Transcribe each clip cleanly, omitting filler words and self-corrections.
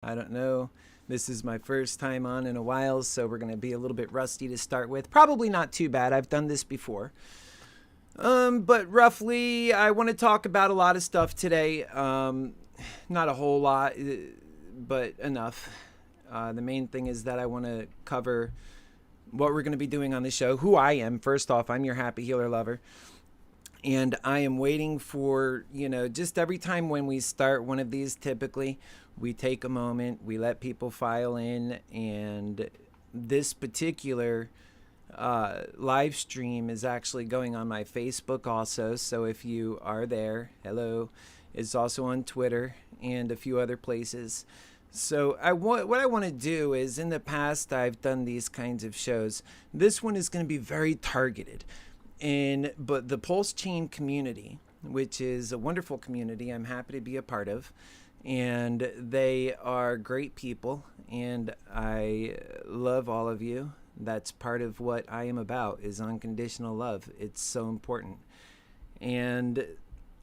I don't know. This is my first time on in a while, so we're going to be a little bit rusty to start with. Probably not too bad. I've done this before. But roughly, I want to talk about a lot of stuff today. Not a whole lot, but enough. The main thing is that I want to cover what we're going to be doing on the show, who I am. First off, I'm your happy healer lover. And I am waiting for, just every time when we start one of these, typically, we take a moment, we let people file in, and this particular live stream is actually going on my Facebook also. So if you are there, hello. It's also on Twitter and a few other places. So what I want to do is, in the past, I've done these kinds of shows. This one is going to be very targeted. But the Pulse Chain community, which is a wonderful community I'm happy to be a part of, and they are great people, and I love all of you. That's part of what I am about, is unconditional love. It's so important. And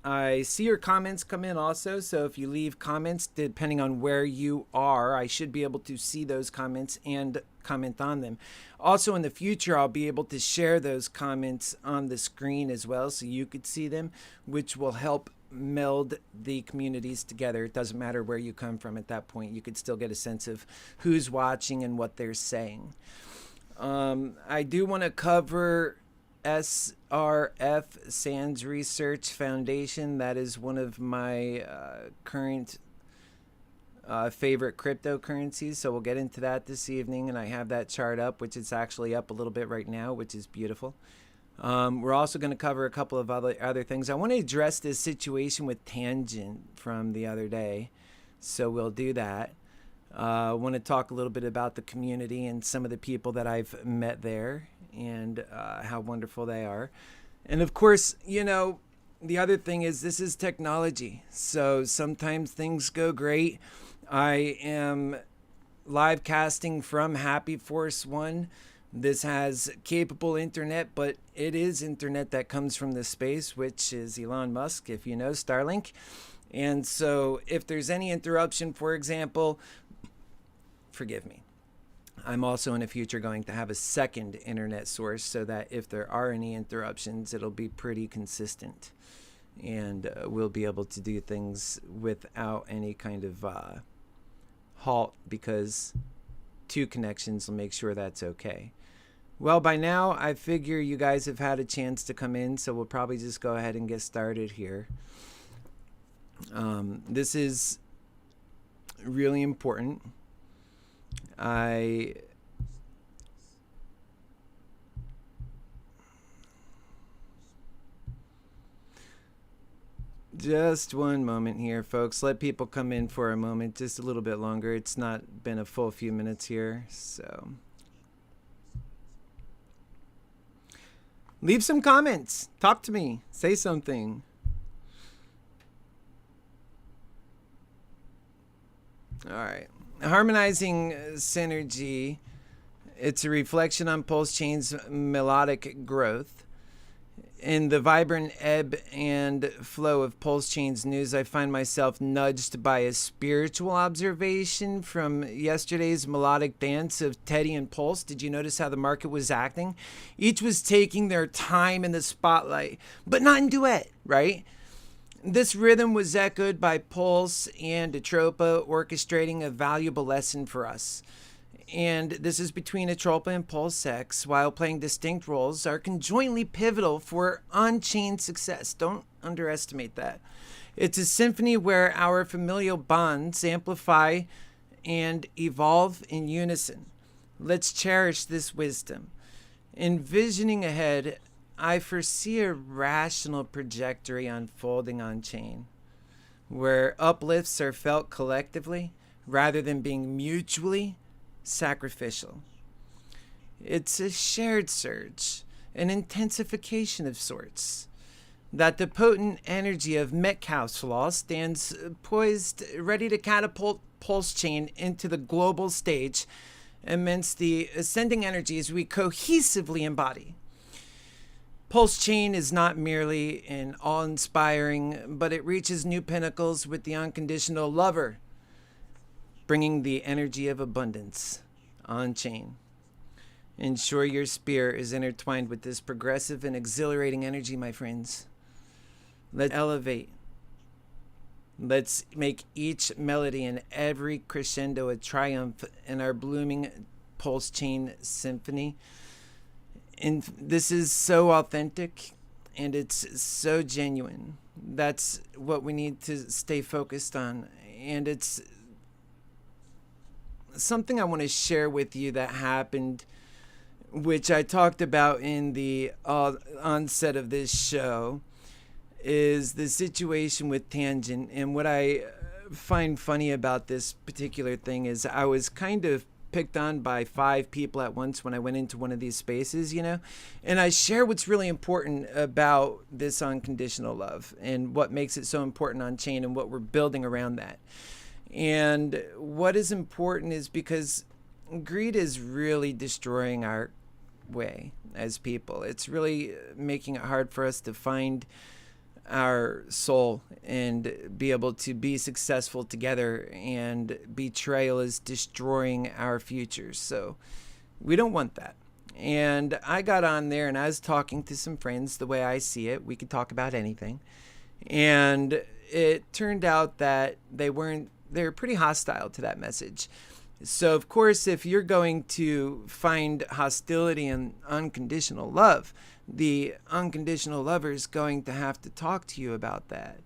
I see your comments come in also, so if you leave comments, depending on where you are, I should be able to see those comments and comment on them. Also, in the future, I'll be able to share those comments on the screen as well, so you could see them, which will help meld the communities together. It doesn't matter where you come from at that point. You could still get a sense of who's watching and what they're saying. I do want to cover SRF, Sands Research Foundation. That is one of my current favorite cryptocurrencies, so we'll get into that this evening, and I have that chart up, which is actually up a little bit right now, which is beautiful. We're also going to cover a couple of other things. I want to address this situation with Tangent from the other day, so we'll do that. I want to talk a little bit about the community and some of the people that I've met there, and how wonderful they are. And of course, the other thing is, this is technology, so sometimes things go great. I am live casting from Happy Force One. This has capable internet, but it is internet that comes from the space, which is Elon Musk, if you know, Starlink. And so if there's any interruption, for example, forgive me. I'm also in the future going to have a second internet source, so that if there are any interruptions, it'll be pretty consistent. And we'll be able to do things without any kind of halt, because two connections will make sure that's okay. Well, by now, I figure you guys have had a chance to come in, so we'll probably just go ahead and get started here. This is really important. Just one moment here, folks. Let people come in for a moment, just a little bit longer. It's not been a full few minutes here, so leave some comments. Talk to me. Say something. All right. Harmonizing synergy. It's a reflection on Pulse Chain's melodic growth. In the vibrant ebb and flow of Pulse Chain's news, I find myself nudged by a spiritual observation from yesterday's melodic dance of Teddy and Pulse. Did you notice how the market was acting? Each was taking their time in the spotlight, but not in duet, right? This rhythm was echoed by Pulse and Atropa, orchestrating a valuable lesson for us. And this is between Atropa and Pulse X, while playing distinct roles, are conjointly pivotal for on-chain success. Don't underestimate that. It's a symphony where our familial bonds amplify and evolve in unison. Let's cherish this wisdom. Envisioning ahead, I foresee a rational trajectory unfolding on-chain, where uplifts are felt collectively rather than being mutually sacrificial. It's a shared surge, an intensification of sorts, that the potent energy of Metcalfe's law stands poised, ready to catapult Pulse Chain into the global stage amidst the ascending energies we cohesively embody. Pulse Chain is not merely an awe-inspiring, but it reaches new pinnacles with the unconditional lover bringing the energy of abundance on chain. Ensure your spirit is intertwined with this progressive and exhilarating energy, my friends. Let's elevate. Let's make each melody and every crescendo a triumph in our blooming pulse chain symphony. And this is so authentic and it's so genuine. That's what we need to stay focused on. And it's something I want to share with you that happened, which I talked about in the onset of this show, is the situation with Tangent. And what I find funny about this particular thing is I was kind of picked on by 5 people at once when I went into one of these spaces, and I share what's really important about this unconditional love and what makes it so important on chain and what we're building around that. And what is important is because greed is really destroying our way as people. It's really making it hard for us to find our soul and be able to be successful together, and betrayal is destroying our futures. So we don't want that. And I got on there and I was talking to some friends the way I see it. We could talk about anything. And it turned out that they're pretty hostile to that message. So of course, if you're going to find hostility in unconditional love, the unconditional lover is going to have to talk to you about that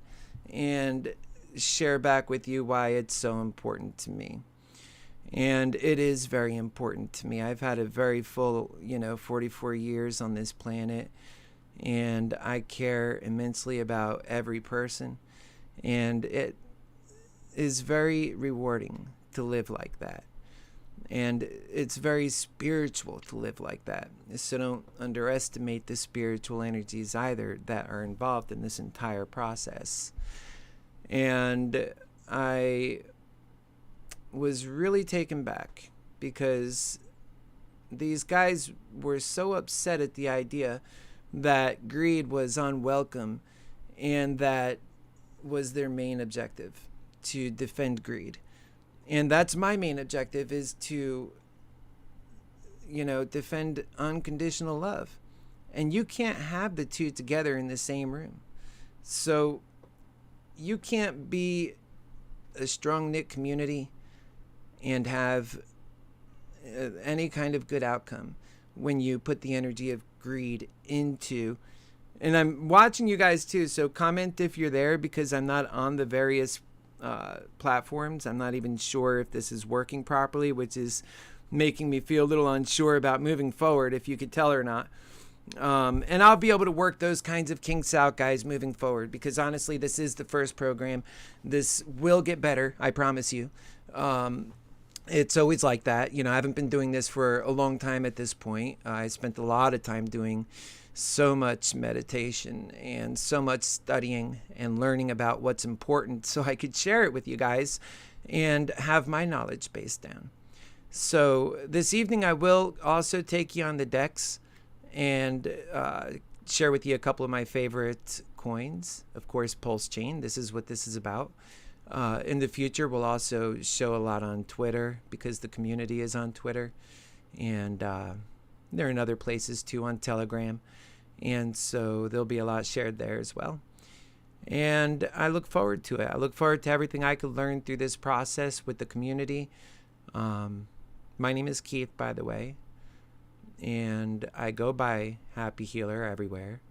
and share back with you why it's so important to me. And it is very important to me. I've had a very full, 44 years on this planet, and I care immensely about every person. And it is very rewarding to live like that. And it's very spiritual to live like that. So don't underestimate the spiritual energies either that are involved in this entire process. And I was really taken back because these guys were so upset at the idea that greed was unwelcome, and that was their main objective, to defend greed. And that's my main objective, is to, defend unconditional love. And you can't have the two together in the same room. So you can't be a strong-knit community and have any kind of good outcome when you put the energy of greed into. And I'm watching you guys too, so comment if you're there, because I'm not on the various platforms. I'm not even sure if this is working properly, which is making me feel a little unsure about moving forward, if you could tell or not. And I'll be able to work those kinds of kinks out, guys, moving forward, because honestly, this is the first program. This will get better, I promise you. It's always like that. I haven't been doing this for a long time at this point. I spent a lot of time doing so much meditation and so much studying and learning about what's important so I could share it with you guys and have my knowledge base down. So this evening I will also take you on the decks and share with you a couple of my favorite coins. Of course, Pulse Chain. This is what this is about. In the future, we'll also show a lot on Twitter, because the community is on Twitter. And they're in other places too, on Telegram. And so there'll be a lot shared there as well. And I look forward to it. I look forward to everything I could learn through this process with the community. My name is Keith, by the way. And I go by Happy Healer everywhere.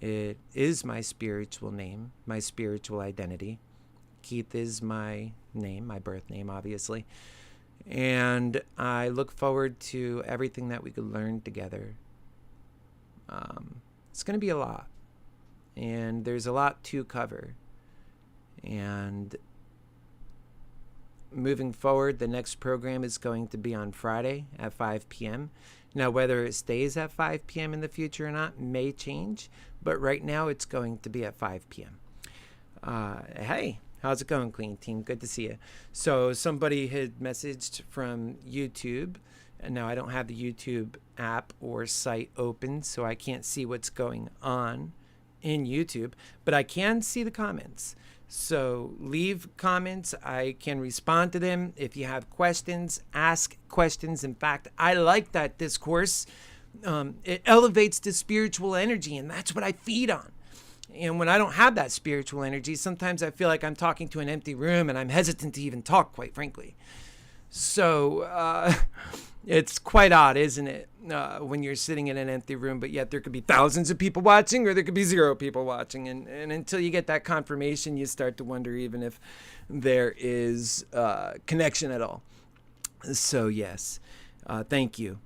It is my spiritual name, my spiritual identity. Keith is my name, my birth name, obviously. And I look forward to everything that we could learn together. It's going to be a lot. And there's a lot to cover. And moving forward, the next program is going to be on Friday at 5 p.m. Now, whether it stays at 5 p.m. in the future or not may change. But right now, it's going to be at 5 p.m. Hey. How's it going, Clean Team? Good to see you. So somebody had messaged from YouTube, and now I don't have the YouTube app or site open, so I can't see what's going on in YouTube, but I can see the comments. So leave comments. I can respond to them. If you have questions, ask questions. In fact, I like that discourse. It elevates the spiritual energy, and that's what I feed on. And when I don't have that spiritual energy, sometimes I feel like I'm talking to an empty room, and I'm hesitant to even talk, quite frankly. So it's quite odd, isn't it? When you're sitting in an empty room, but yet there could be thousands of people watching, or there could be 0 people watching. And until you get that confirmation, you start to wonder even if there is connection at all. So yes, thank you.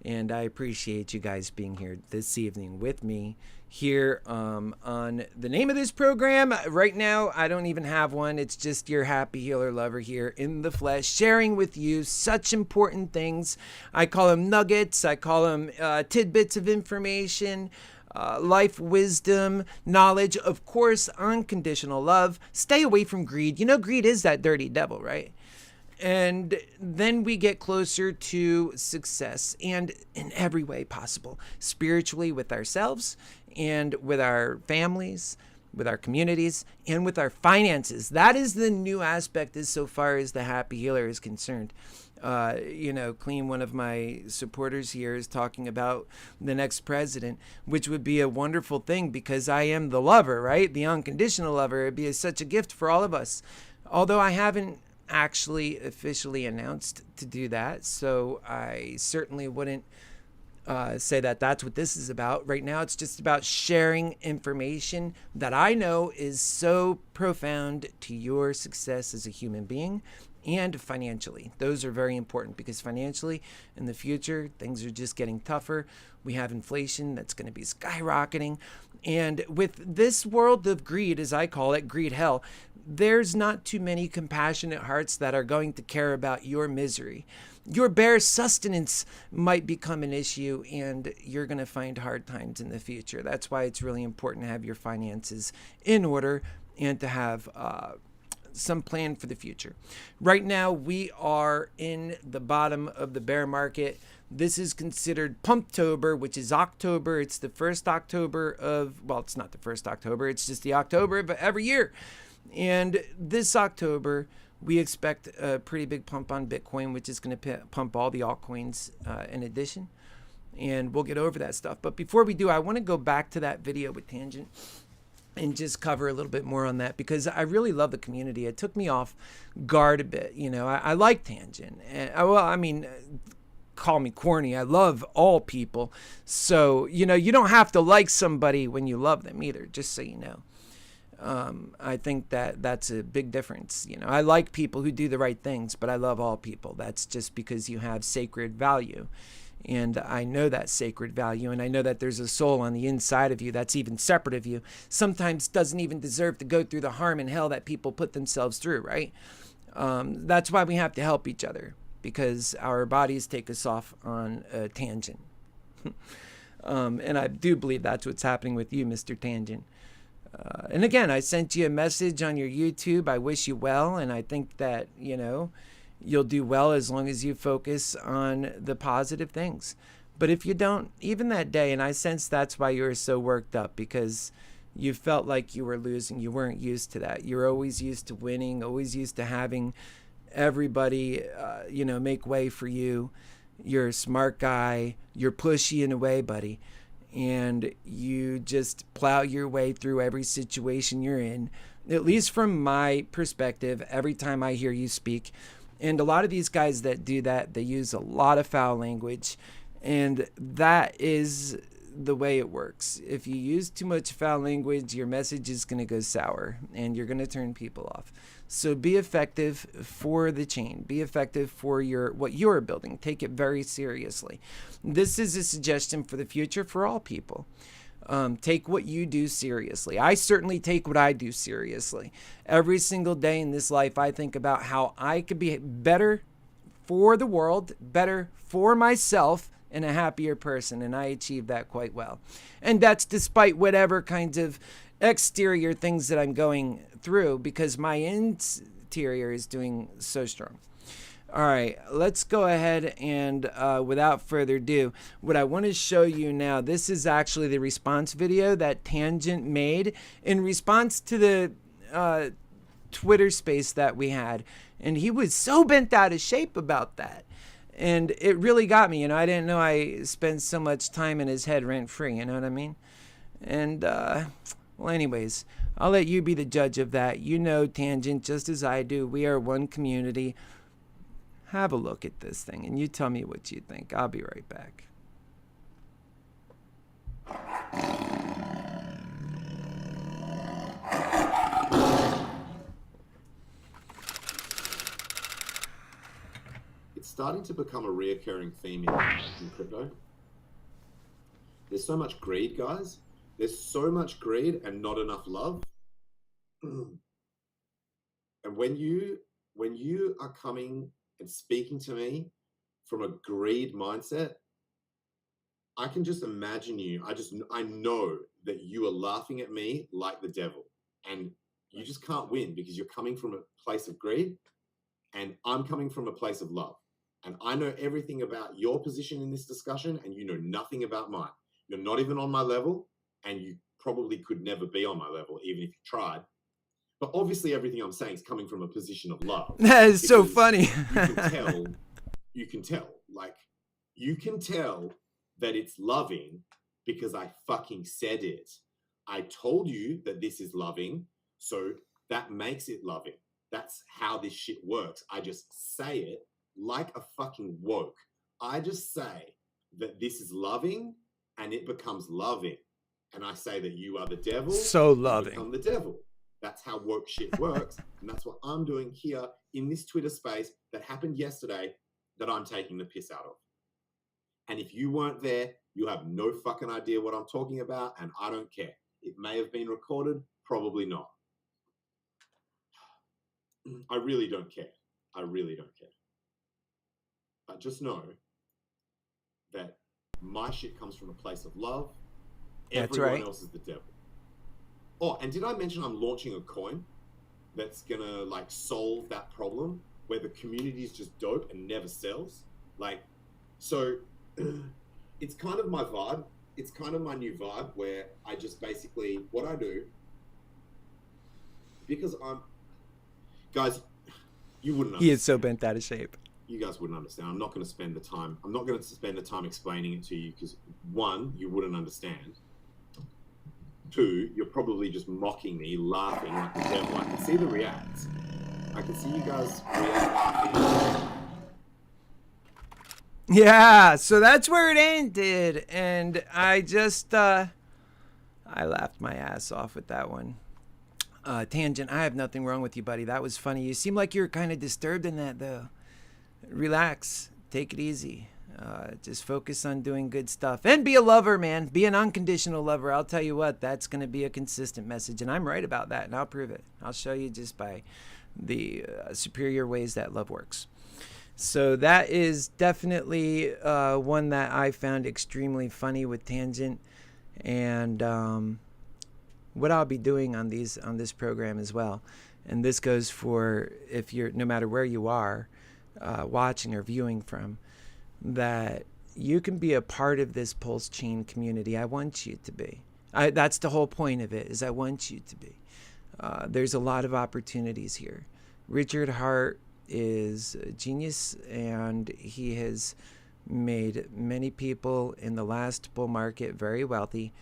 And I appreciate you guys being here this evening with me here on the name of this program. Right now, I don't even have one. It's just your happy healer lover here in the flesh, sharing with you such important things. I call them nuggets. I call them tidbits of information, life wisdom, knowledge, of course, unconditional love. Stay away from greed. You know, greed is that dirty devil, right? And then we get closer to success, and in every way possible, spiritually with ourselves and with our families, with our communities, and with our finances. That is the new aspect as so far as the happy healer is concerned. Clean, one of my supporters here, is talking about the next president, which would be a wonderful thing because I am the lover, right? The unconditional lover. It'd be such a gift for all of us. Although I haven't actually officially announced to do that, so I certainly wouldn't say that that's what this is about. Right now, it's just about sharing information that I know is so profound to your success as a human being and financially. Those are very important because financially in the future, things are just getting tougher. We have inflation that's going to be skyrocketing. And with this world of greed, as I call it, greed hell, there's not too many compassionate hearts that are going to care about your misery. Your bare sustenance might become an issue, and you're going to find hard times in the future. That's why it's really important to have your finances in order and to have some plan for the future. Right now, we are in the bottom of the bear market. This is considered Pumptober, which is October. It's the first October of, well, it's not the first October. It's just the October of every year. And this October, we expect a pretty big pump on Bitcoin, which is going to pump all the altcoins in addition. And we'll get over that stuff. But before we do, I want to go back to that video with Tangent and just cover a little bit more on that because I really love the community. It took me off guard a bit. You know, I like Tangent. And, call me corny. I love all people. So, you don't have to like somebody when you love them either, just so you know. I think that's a big difference. I like people who do the right things, but I love all people. That's just because you have sacred value. And I know that sacred value, and I know that there's a soul on the inside of you that's even separate of you. Sometimes doesn't even deserve to go through the harm and hell that people put themselves through, right? That's why we have to help each other, because our bodies take us off on a tangent. And I do believe that's what's happening with you, Mr. Tangent. And again, I sent you a message on your YouTube. I wish you well, and I think that, you'll do well as long as you focus on the positive things. But if you don't, even that day, and I sense that's why you were so worked up, because you felt like you were losing. You weren't used to that. You're always used to winning, always used to having everybody, make way for you. You're a smart guy. You're pushy in a way, buddy. And you just plow your way through every situation you're in, at least from my perspective, every time I hear you speak. And a lot of these guys that do that, they use a lot of foul language. And that is the way it works. If you use too much foul language, your message is going to go sour and you're going to turn people off. So be effective for the chain. Be effective for what you're building. Take it very seriously. This is a suggestion for the future for all people. Take what you do seriously. I certainly take what I do seriously. Every single day in this life, I think about how I could be better for the world, better for myself, and a happier person. And I achieve that quite well. And that's despite whatever kinds of exterior things that I'm going through, because my interior is doing so strong. All right, let's go ahead and without further ado, what I want to show you now, this is actually the response video that Tangent made in response to the Twitter space that we had, and he was so bent out of shape about that. And it really got me. I didn't know I spent so much time in his head rent free. You know what I mean? And, well, anyways, I'll let you be the judge of that. Tangent, just as I do. We are one community. Have a look at this thing, and you tell me what you think. I'll be right back. It's starting to become a reoccurring theme in crypto. There's so much greed, guys. There's so much greed and not enough love. And when you are coming and speaking to me from a greed mindset, I can just imagine you. I know that you are laughing at me like the devil, and you just can't win because you're coming from a place of greed and I'm coming from a place of love. And I know everything about your position in this discussion, and you know nothing about mine. You're not even on my level, and you probably could never be on my level, even if you tried. But obviously everything I'm saying is coming from a position of love. That is so funny. you can tell that it's loving because I fucking said it. I told you that this is loving, so that makes it loving. That's how this shit works. I just say it like a fucking woke. I just say that this is loving and it becomes loving. And I say that you are the devil. So loving. You become the devil. That's how woke shit works. And that's what I'm doing here in this Twitter space that happened yesterday that I'm taking the piss out of. And if you weren't there, you have no fucking idea what I'm talking about, and I don't care. It may have been recorded, probably not. I really don't care. I really don't care. But just know that my shit comes from a place of love. That's Everyone right. else is the devil. Oh, and did I mention I'm launching a coin that's gonna like solve that problem where the community is just dope and never sells? So it's kind of my vibe. It's kind of my new vibe where I just basically, what I do, because guys, you wouldn't understand. He is so bent out of shape. You guys wouldn't understand. I'm not going to spend the time explaining it to you because, one, you wouldn't understand. Two, you're probably just mocking me, laughing like the devil. I can see the reacts. I can see you guys react laughing. Yeah, so that's where it ended, and I just I laughed my ass off with that one. Tangent, I have nothing wrong with you, buddy. That was funny. You seem like you're kind of disturbed in that, though. Relax. Take it easy. Just focus on doing good stuff. And be a lover, man. Be an unconditional lover. I'll tell you what, that's going to be a consistent message, and I'm right about that, and I'll prove it. I'll show you just by the superior ways that love works. So that is definitely one that I found extremely funny with Tangent, and what I'll be doing on this program as well. And this goes for if you're, no matter where you are watching or viewing from, that you can be a part of this pulse chain community. I want you to be. That's the whole point of it, is I want you to be. There's a lot of opportunities here. Richard Hart is a genius, and he has made many people in the last bull market very wealthy.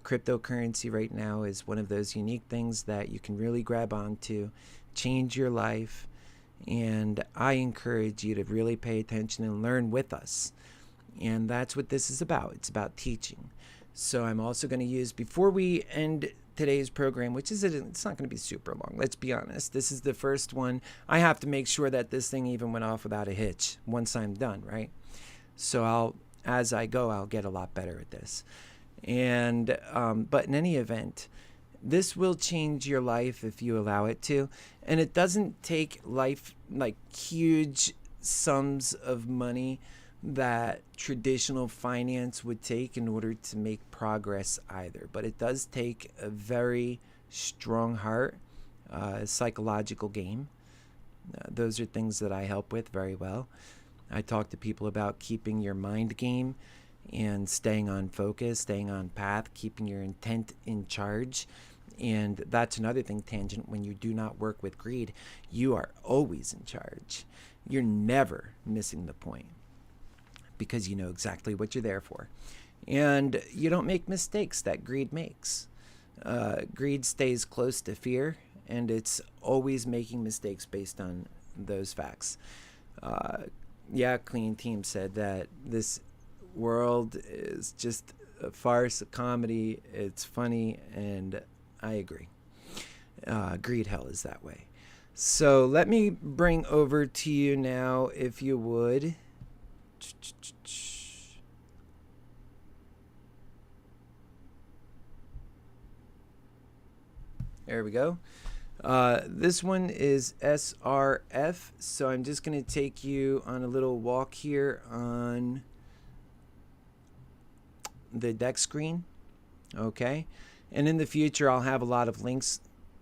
Cryptocurrency right now is one of those unique things that you can really grab onto, change your life, and I encourage you to really pay attention and learn with us. And that's what this is about. It's about teaching. So I'm also going to use, before we end today's program, which is, it's not going to be super long, let's be honest. This is the first one. I have to make sure that this thing even went off without a hitch once I'm done, right? So as I go, I'll get a lot better at this. And but in any event, this will change your life if you allow it to. And it doesn't take life like huge sums of money that traditional finance would take in order to make progress either. But it does take a very strong heart, psychological game. Those are things that I help with very well. I talk to people about keeping your mind game and staying on focus, staying on path, keeping your intent in charge. And that's another thing, Tangent, when you do not work with greed, you are always in charge. You're never missing the point because you know exactly what you're there for. And you don't make mistakes that greed makes. Greed stays close to fear, and it's always making mistakes based on those facts. Yeah, Clean Team said that this world is just a farce, a comedy. It's funny, and I agree. Greed hell is that way. So let me bring over to you now, if you would. There we go. This one is SRF, so I'm just going to take you on a little walk here on the deck screen. Okay, and in the future I'll have a lot of links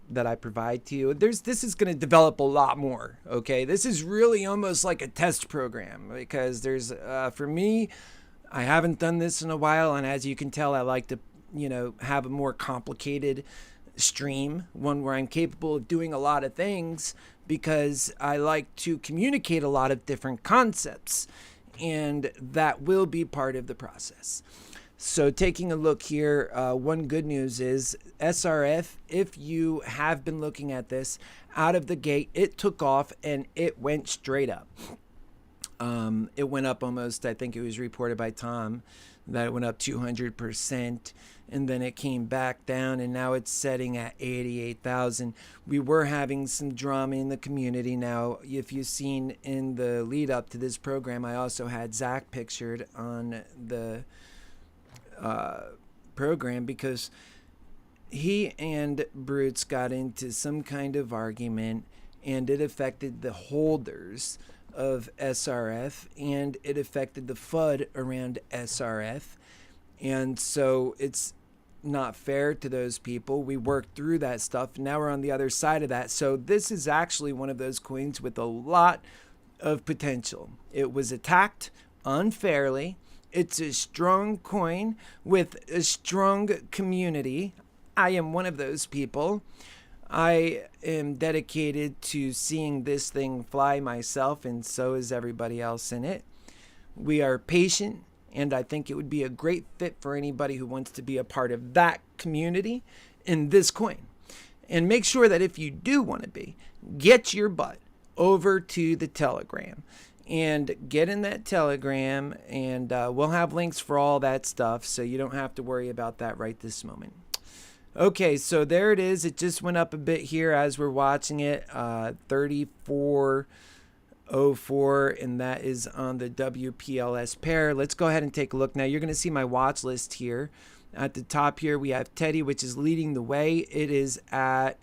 that I provide to you. This is going to develop a lot more. Okay, this is really almost like a test program because there's for me, I haven't done this in a while, and as you can tell, I like to have a more complicated stream, one where I'm capable of doing a lot of things because I like to communicate a lot of different concepts, and that will be part of the process. So taking a look here, one good news is SRF, if you have been looking at this out of the gate, it took off and it went straight up. It went up almost, I think it was reported by Tom, that it went up 200%, and then it came back down, and now it's setting at 88,000. We were having some drama in the community. Now, if you've seen in the lead up to this program, I also had Zach pictured on the program because he and Brutes got into some kind of argument, and it affected the holders of SRF, and it affected the FUD around SRF, and so it's not fair to those people. We worked through that stuff. Now we're on the other side of that. So this is actually one of those coins with a lot of potential. It was attacked unfairly. It's a strong coin with a strong community. I am one of those people. I am dedicated to seeing this thing fly myself, and so is everybody else in it. We are patient, and I think it would be a great fit for anybody who wants to be a part of that community in this coin. And make sure that if you do want to be, get your butt over to the Telegram and get in that Telegram, and we'll have links for all that stuff, so you don't have to worry about that right this moment. Okay, so there it is. It just went up a bit here as we're watching it, 3404, and that is on the WPLS pair. Let's go ahead and take a look. Now, you're going to see my watch list here. At the top here, we have Teddy, which is leading the way. It is at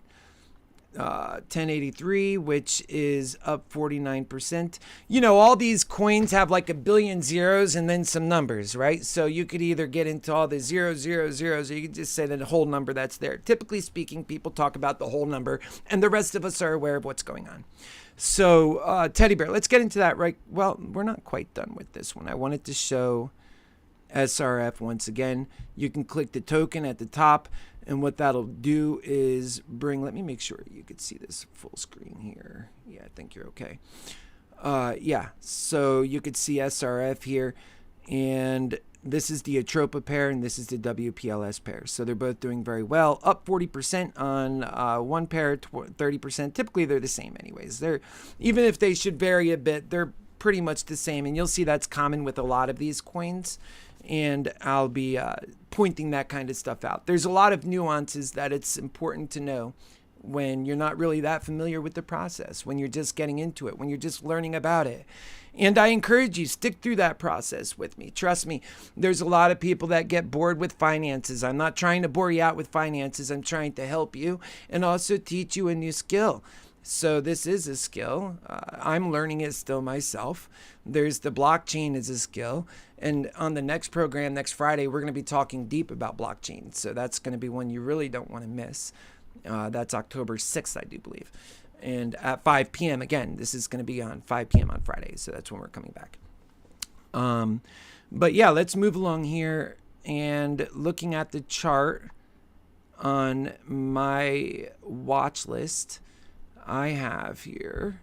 1083, which is up 49%. All these coins have like a billion zeros and then some numbers, right? So you could either get into all the zeros, or you could just say the whole number that's there. Typically speaking, people talk about the whole number, and the rest of us are aware of what's going on. So Teddy Bear, let's get into that, right? Well, we're not quite done with this one. I wanted to show SRF once again. You can click the token at the top, and what that'll do is bring, let me make sure you could see this full screen here. Yeah, I think you're okay. Yeah, so you could see SRF here, and this is the Atropa pair, and this is the WPLS pair. So they're both doing very well. Up 40% on one pair, 30%. Typically, they're the same anyways. Even if they should vary a bit, they're pretty much the same, and you'll see that's common with a lot of these coins. And I'll be pointing that kind of stuff out. There's a lot of nuances that it's important to know when you're not really that familiar with the process, when you're just getting into it, when you're just learning about it. And I encourage you, stick through that process with me. Trust me, there's a lot of people that get bored with finances. I'm not trying to bore you out with finances. I'm trying to help you and also teach you a new skill. So this is a skill. I'm learning it still myself. There's the blockchain as a skill. And on the next program, next Friday, we're going to be talking deep about blockchain. So that's going to be one you really don't want to miss. That's October 6th, I do believe. And at 5 p.m. Again, this is going to be on 5 p.m. on Friday. So that's when we're coming back. But yeah, let's move along here. And looking at the chart on my watch list, I have here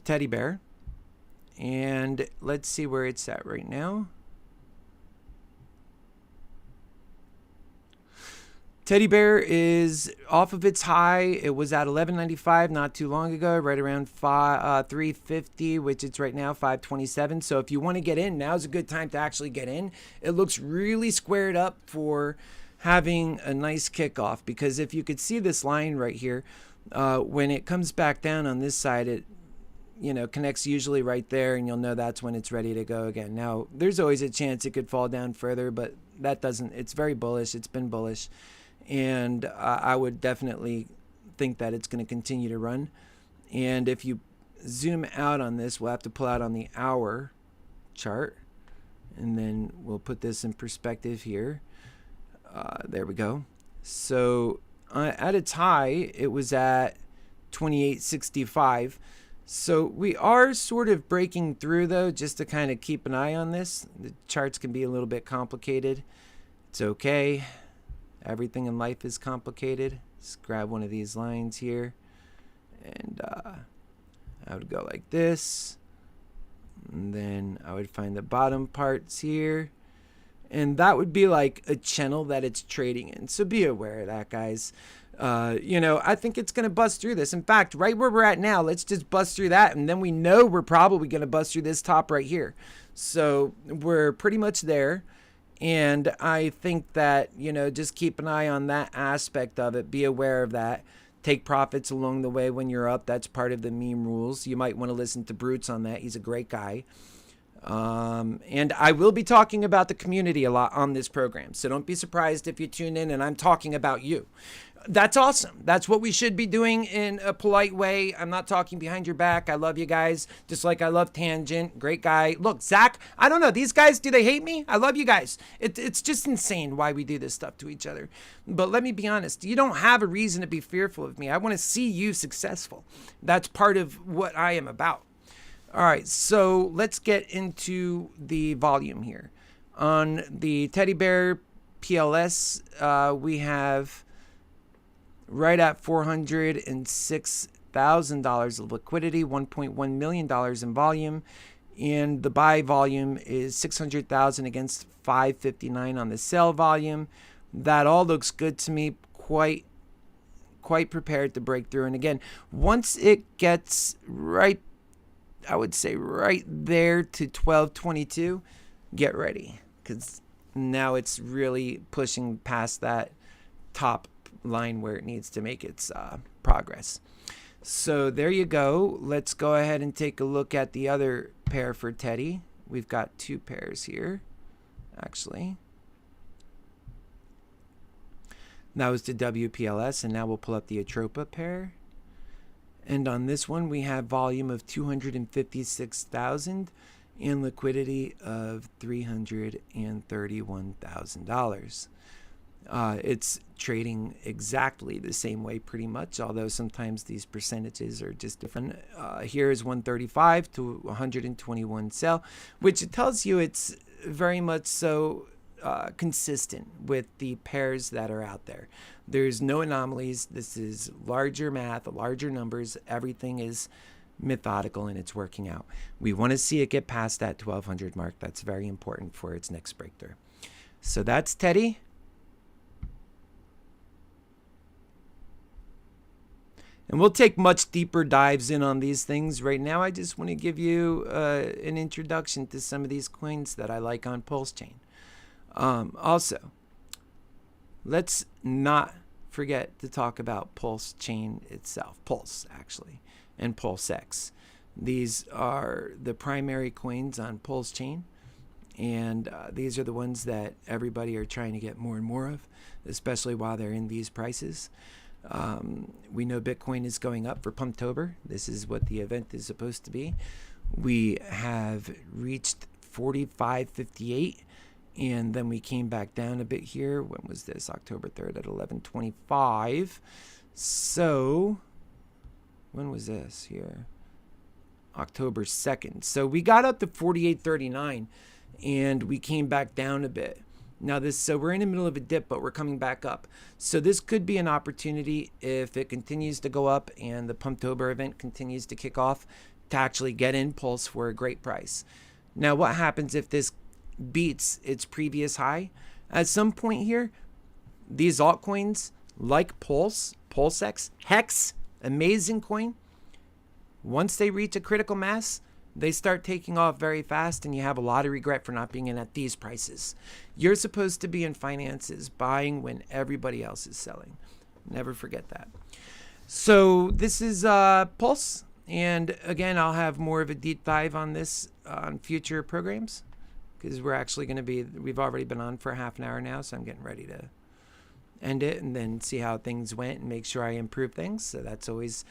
teddy bear, and let's see where it's at right now. Teddy bear is off of its high. It was at $11.95 not too long ago, right around $3.50, which it's right now $5.27. So if you want to get in, now's a good time to actually get in. It looks really squared up for having a nice kickoff, because if you could see this line right here, when it comes back down on this side, it connects usually right there, and you'll know that's when it's ready to go again. Now, there's always a chance it could fall down further, but that doesn't. It's very bullish. It's been bullish. And I would definitely think that it's going to continue to run. And if you zoom out on this, we'll have to pull out on the hour chart, and then we'll put this in perspective here. There we go. So at its high, it was at 28.65. So we are sort of breaking through, though, just to kind of keep an eye on this. The charts can be a little bit complicated. It's okay. Everything in life is complicated. Let's grab one of these lines here, and I would go like this, and then I would find the bottom parts here, and that would be like a channel that it's trading in. So be aware of that, guys. I think it's going to bust through this. In fact, right where we're at now, let's just bust through that, and then we know we're probably going to bust through this top right here. So we're pretty much there. And I think that, just keep an eye on that aspect of it. Be aware of that. Take profits along the way when you're up. That's part of the meme rules. You might want to listen to Brutes on that. He's a great guy. And I will be talking about the community a lot on this program. So don't be surprised if you tune in and I'm talking about you. That's awesome. That's what we should be doing in a polite way. I'm not talking behind your back. I love you guys, just like I love Tangent. Great guy. Look, Zach, I don't know. These guys, do they hate me? I love you guys. It's just insane why we do this stuff to each other. But let me be honest. You don't have a reason to be fearful of me. I want to see you successful. That's part of what I am about. All right, so let's get into the volume here. On the teddy bear PLS, we have right at $406,000 of liquidity, $1.1 million in volume, and the buy volume is 600,000 against 559 on the sell volume. That all looks good to me. Quite prepared to break through. And again, once it gets right, I would say right there to 1222, get ready, because now it's really pushing past that top line where it needs to make its progress. So there you go. Let's go ahead and take a look at the other pair for Teddy. We've got two pairs here, actually. That was the WPLS, and now we'll pull up the Atropa pair. And on this one, we have volume of 256,000 and liquidity of $331,000. It's trading exactly the same way pretty much, although sometimes these percentages are just different. Here is 135 to 121 sell, which tells you it's very much so consistent with the pairs that are out there. There's no anomalies. This is larger math, larger numbers. Everything is methodical and it's working out. We want to see it get past that 1200 mark. That's very important for its next breakthrough. So that's Teddy. And we'll take much deeper dives in on these things. Right now, I just want to give you an introduction to some of these coins that I like on Pulse Chain. Also, let's not forget to talk about Pulse Chain itself. Pulse, actually, and Pulse X. These are the primary coins on Pulse Chain. And these are the ones that everybody are trying to get more and more of, especially while they're in these prices. We know Bitcoin is going up for Pumptober. This is what the event is supposed to be. We have reached 45.58, and then we came back down a bit here. When was this? October 3rd at 11:25. So when was this here? October 2nd. So we got up to 48.39, and we came back down a bit. Now so we're in the middle of a dip, but we're coming back up. So this could be an opportunity if it continues to go up and the Pumptober event continues to kick off to actually get in Pulse for a great price. Now, what happens if this beats its previous high? At some point here, these altcoins like Pulse, PulseX, Hex, amazing coin. Once they reach a critical mass, they start taking off very fast, and you have a lot of regret for not being in at these prices. You're supposed to be in finances buying when everybody else is selling. Never forget that. So this is Pulse. And again, I'll have more of a deep dive on this on future programs, because we've already been on for half an hour now, so I'm getting ready to end it and then see how things went and make sure I improve things. So that's always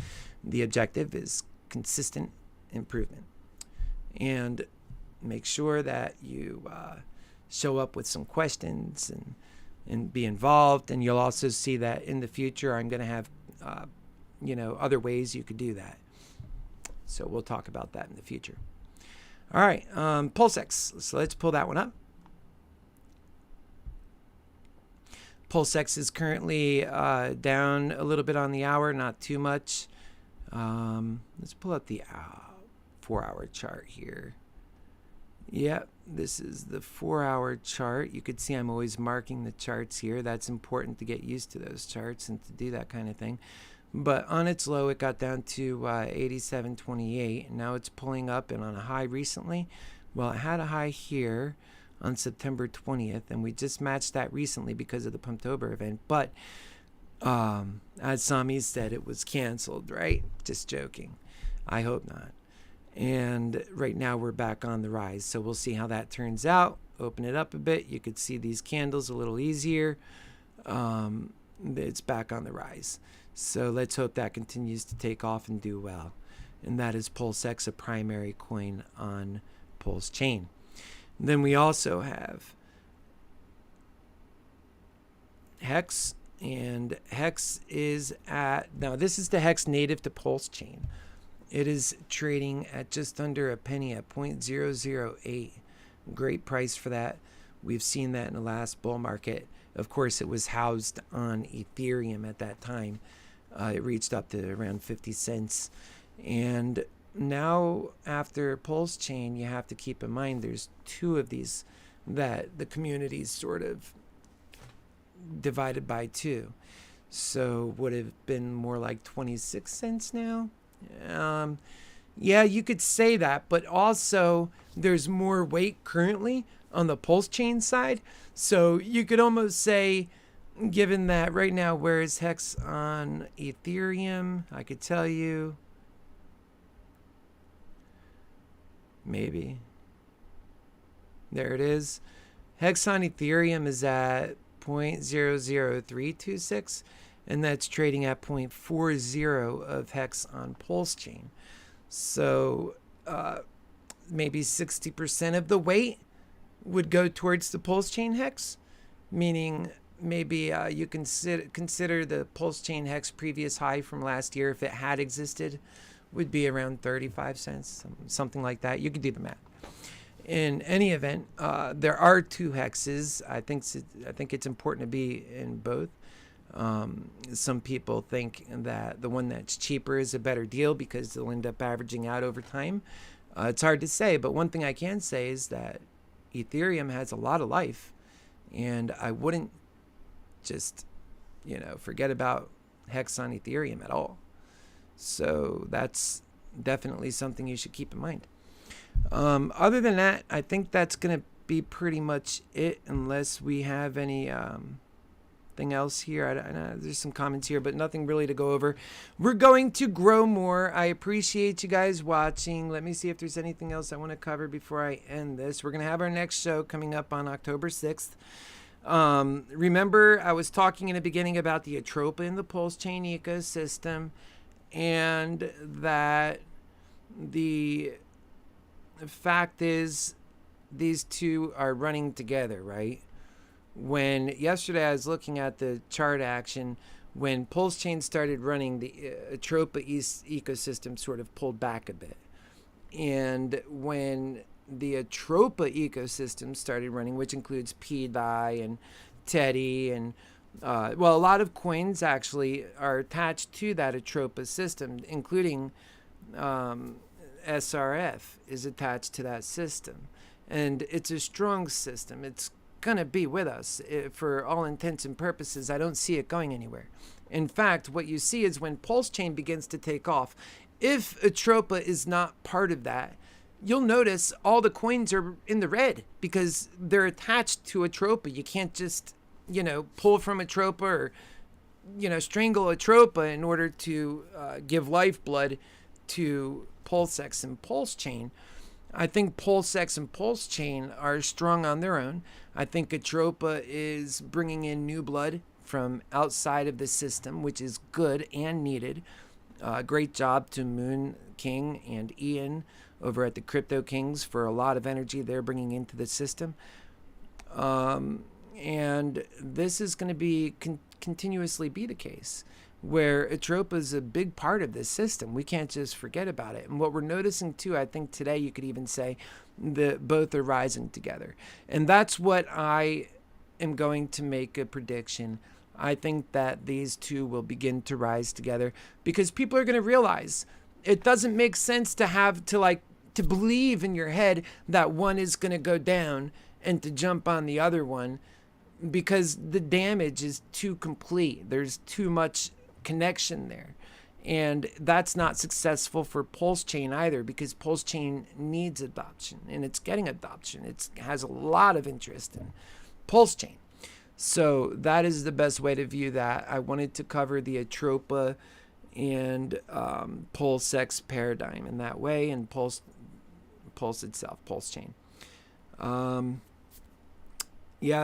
the objective, is consistent improvement. And make sure that you show up with some questions and be involved. And you'll also see that in the future, I'm going to have, other ways you could do that. So we'll talk about that in the future. All right, PulseX. So let's pull that one up. PulseX is currently down a little bit on the hour, not too much. Let's pull up the 4-hour chart here. Yep, this is the 4-hour chart. You could see I'm always marking the charts here. That's important to get used to those charts and to do that kind of thing. But on its low, it got down to 87.28. Now it's pulling up and on a high recently. Well, it had a high here on September 20th, and we just matched that recently because of the Pumptober event. But as Sami said, it was canceled, right? Just joking. I hope not. And right now we're back on the rise. So we'll see how that turns out. Open it up a bit. You could see these candles a little easier. It's back on the rise. So let's hope that continues to take off and do well. And that is PulseX, a primary coin on Pulse Chain. Then we also have Hex. And Hex is now this is the Hex native to Pulse Chain. It is trading at just under a penny at 0.008. Great price for that. We've seen that in the last bull market. Of course, it was housed on Ethereum at that time. It reached up to around 50 cents. And now after Pulse Chain, you have to keep in mind there's two of these that the community's sort of divided by two. So would have been more like 26 cents now. Yeah, you could say that, but also there's more weight currently on the Pulse Chain side. So you could almost say, given that right now, where is Hex on Ethereum? I could tell you. Maybe. There it is. Hex on Ethereum is at 0.00326, and that's trading at 0.40 of Hex on Pulse Chain. So maybe 60% of the weight would go towards the Pulse Chain Hex, meaning maybe you consider the Pulse Chain Hex previous high from last year, if it had existed, would be around 35 cents, something like that. You could do the math. In any event, there are two hexes. I think it's important to be in both. Some people think that the one that's cheaper is a better deal because they'll end up averaging out over time. It's hard to say, but one thing I can say is that Ethereum has a lot of life, and I wouldn't just, forget about Hex on Ethereum at all. So that's definitely something you should keep in mind. Other than that, I think that's going to be pretty much it, unless we have any thing else here. I know there's some comments here, but nothing really to go over. We're going to grow more. I appreciate you guys watching. Let me see if there's anything else I want to cover before I end this. We're going to have our next show coming up on October 6th. Remember, I was talking in the beginning about the Atropa in the Pulse Chain ecosystem, and that the fact is these two are running together, right? When yesterday I was looking at the chart action, when Pulse Chain started running, the Atropa ecosystem sort of pulled back a bit. And when the Atropa ecosystem started running, which includes PDI and Teddy and a lot of coins actually are attached to that Atropa system, including SRF is attached to that system. And it's a strong system. It's going to be with us for all intents and purposes. I don't see it going anywhere. In fact, what you see is when Pulse Chain begins to take off, if Atropa is not part of that, you'll notice all the coins are in the red because they're attached to Atropa. You can't just, pull from Atropa or, strangle Atropa in order to give lifeblood to PulseX and Pulse Chain. I think PulseX and Pulse Chain are strong on their own. I think Atropa is bringing in new blood from outside of the system, which is good and needed. Great job to Moon King and Ian over at the Crypto Kings for a lot of energy they're bringing into the system. And this is going to be continuously be the case, where Atropa is a big part of this system. We can't just forget about it. And what we're noticing too, I think today you could even say that both are rising together. And that's what I am going to make a prediction. I think that these two will begin to rise together because people are going to realize it doesn't make sense to have to believe in your head that one is going to go down and to jump on the other one, because the damage is too complete. There's too much connection there. And that's not successful for Pulse Chain either, because Pulse Chain needs adoption and it's getting adoption. It has a lot of interest in Pulse Chain. So that is the best way to view that. I wanted to cover the Atropa and PulseX paradigm in that way, and Pulse itself, Pulse Chain.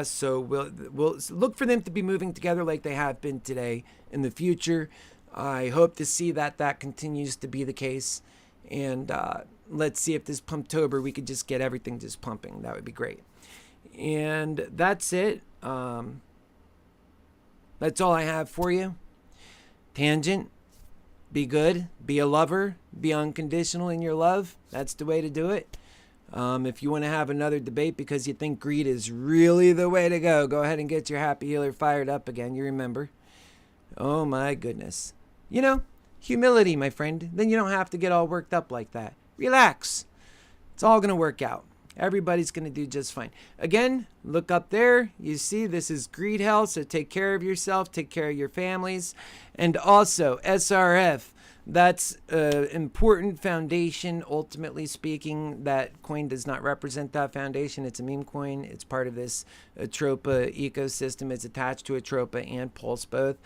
So we'll look for them to be moving together like they have been today in the future. I hope to see that continues to be the case. And let's see if this Pumptober we could just get everything just pumping. That would be great. And that's it. That's all I have for you. Tangent. Be good. Be a lover. Be unconditional in your love. That's the way to do it. If you want to have another debate because you think greed is really the way to go ahead and get your happy healer fired up again. You remember. Oh my goodness. Humility, my friend. Then you don't have to get all worked up like that. Relax. It's all going to work out. Everybody's going to do just fine. Again, look up there. You see, this is greed hell. So take care of yourself. Take care of your families. And also, SRF. That's an important foundation, ultimately speaking. That coin does not represent that foundation. It's a meme coin. It's part of this Atropa ecosystem. It's attached to Atropa and Pulse both.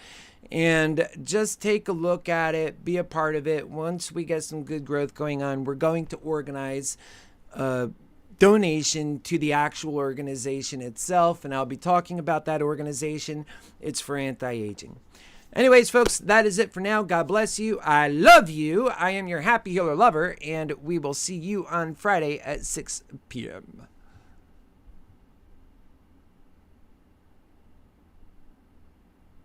And just take a look at it. Be a part of it. Once we get some good growth going on, we're going to organize a donation to the actual organization itself. And I'll be talking about that organization. It's for anti-aging. Anyways, folks, that is it for now. God bless you. I love you. I am your happy healer lover, and we will see you on Friday at 6 p.m.